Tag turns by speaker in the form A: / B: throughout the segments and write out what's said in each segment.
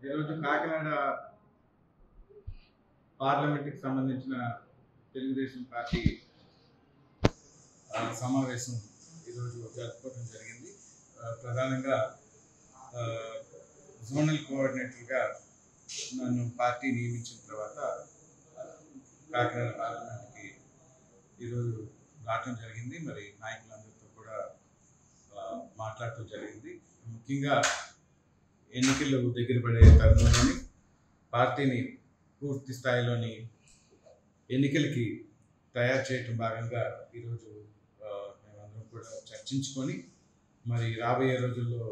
A: ఈరోజు కాకినాడ పార్లమెంట్కి సంబంధించిన తెలుగుదేశం పార్టీ సమావేశం ఈరోజు జరుపుకోవడం జరిగింది. ప్రధానంగా జోనల్ కోఆర్డినేటర్గా నన్ను పార్టీ నియమించిన తర్వాత కాకినాడ పార్లమెంట్కి ఈరోజు రావటం జరిగింది. మరి నాయకులందరితో కూడా మాట్లాడటం జరిగింది. ముఖ్యంగా ఎన్నికలు దగ్గర పడే తరుణంలోని పార్టీని పూర్తి స్థాయిలోని ఎన్నికలకి తయారు చేయటం భాగంగా ఈరోజు మేమందరం కూడా చర్చించుకొని మరి రాబోయే రోజుల్లో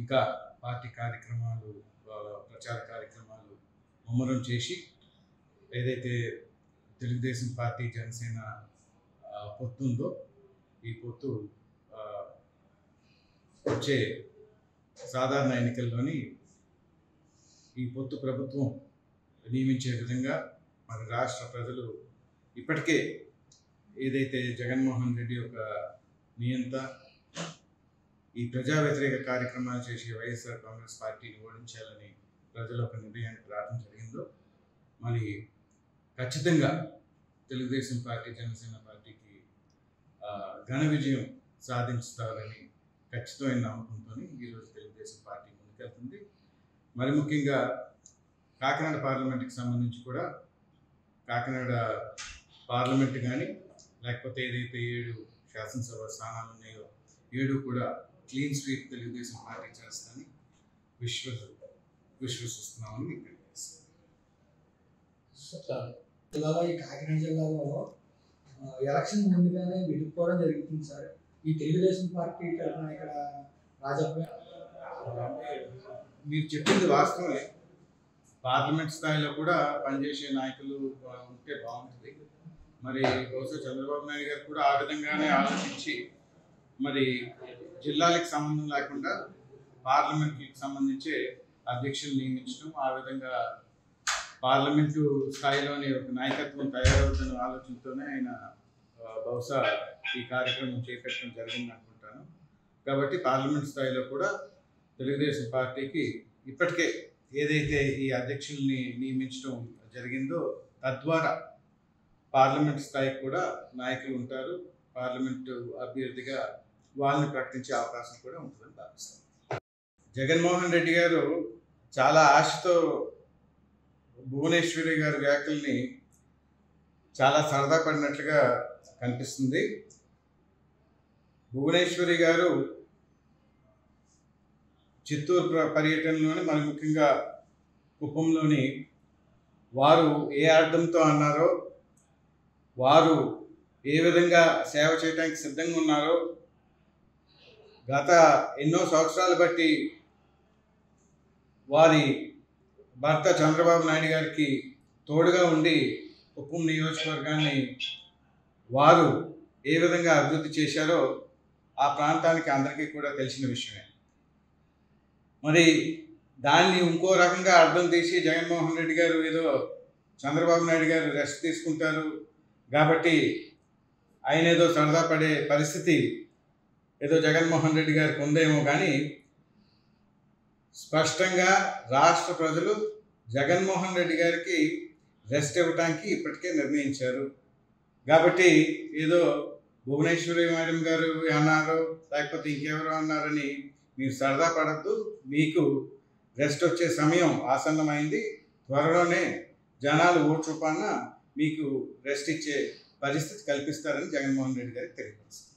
A: ఇంకా పార్టీ కార్యక్రమాలు, ప్రచార కార్యక్రమాలు ముమ్మరం చేసి ఏదైతే తెలుగుదేశం పార్టీ జనసేన పొత్తు ఉందో ఈ పొత్తు వచ్చే సాధారణ ఎన్నికల్లోని ఈ పొత్తు ప్రభుత్వం నియమించే విధంగా మరి రాష్ట్ర ప్రజలు ఇప్పటికే ఏదైతే జగన్మోహన్ రెడ్డి యొక్క నియంత ఈ ప్రజా వ్యతిరేక కార్యక్రమాలు చేసే వైఎస్ఆర్ కాంగ్రెస్ పార్టీని ఓడించాలని ప్రజలు ఒక నిర్ణయానికి రావడం జరిగిందో మరి ఖచ్చితంగా తెలుగుదేశం పార్టీ జనసేన పార్టీకి ఘన విజయం సాధించుతారని ఖచ్చితమైన నమ్మకంతో ఈరోజు తెలుగుదేశం పార్టీ ముందుకెళ్తుంది. మరి ముఖ్యంగా కాకినాడ పార్లమెంట్కి సంబంధించి కూడా కాకినాడ పార్లమెంట్ కానీ లేకపోతే ఏదైతే 7 శాసనసభ స్థానాలు ఉన్నాయో 7 కూడా క్లీన్ స్వీప్ తెలుగుదేశం పార్టీ చేస్తుందని విశ్వసిస్తున్నామని మీకు
B: జిల్లాలో ఈ కాకినాడ జిల్లాలో ఎలక్షన్ ముందుగానే విడిపోవడం జరుగుతుంది సార్. ఈ తెలుగుదేశం పార్టీ తరఫున ఇక్కడ రాజప్ప
A: మీరు చెప్పింది వాస్తవమే. పార్లమెంట్ స్థాయిలో కూడా పనిచేసే నాయకులు ఉంటే బాగుంటుంది. మరి బహుశా చంద్రబాబు నాయుడు గారు కూడా ఆ విధంగానే ఆలోచించి మరి జిల్లాలకు సంబంధం లేకుండా పార్లమెంట్కి సంబంధించే అధ్యక్షులు నియమించడం, ఆ విధంగా పార్లమెంటు స్థాయిలోని ఒక నాయకత్వం తయారవుతున్న ఆలోచనతోనే ఆయన బహుశా ఈ కార్యక్రమం చేపట్టడం జరిగింది అనుకుంటాను. కాబట్టి పార్లమెంట్ స్థాయిలో కూడా తెలుగుదేశం పార్టీకి ఇప్పటికే ఏదైతే ఈ అధ్యక్షుల్ని నియమించడం జరిగిందో తద్వారా పార్లమెంట్ స్థాయికి కూడా నాయకులు ఉంటారు. పార్లమెంటు అభ్యర్థిగా వాళ్ళని ప్రకటించే అవకాశం కూడా ఉంటుందని భావిస్తాను. జగన్మోహన్ రెడ్డి గారు చాలా ఆశతో భువనేశ్వరి గారి వ్యాఖ్యల్ని చాలా సరదా పడినట్లుగా కనిపిస్తుంది. భువనేశ్వరి గారు చిత్తూరు పర్యటనలోని మరి ముఖ్యంగా కుప్పంలోని వారు ఏ అర్థంతో అన్నారో, వారు ఏ విధంగా సేవ చేయడానికి సిద్ధంగా ఉన్నారో, గత ఎన్నో సంవత్సరాలు బట్టి వారి భర్త చంద్రబాబు నాయుడు గారికి తోడుగా ఉండి కుప్పం నియోజకవర్గాన్ని వారు ఏ విధంగా అభివృద్ధి చేశారో ఆ ప్రాంతానికి అందరికీ కూడా తెలిసిన విషయమే. మరి దాన్ని ఇంకో రకంగా అర్థం తీసి జగన్మోహన్ రెడ్డి గారు ఏదో చంద్రబాబు నాయుడు గారు రెస్ట్ తీసుకుంటారు కాబట్టి ఆయన ఏదో సరదా పడే పరిస్థితి ఏదో జగన్మోహన్ రెడ్డి గారికి ఉందేమో, కానీ స్పష్టంగా రాష్ట్ర ప్రజలు జగన్మోహన్ రెడ్డి గారికి రెస్ట్ ఇవ్వడానికి ఇప్పటికే నిర్ణయించారు. కాబట్టి ఏదో భువనేశ్వరి మేడం గారు అన్నారు లేకపోతే ఇంకెవరో అన్నారని మీరు సరదా పడద్దు. మీకు రెస్ట్ వచ్చే సమయం ఆసన్నమైంది. త్వరలోనే జనాలు ఓటు రూపాన మీకు రెస్ట్ ఇచ్చే పరిస్థితి కల్పిస్తారని జగన్మోహన్ రెడ్డి గారికి తెలియజేస్తారు.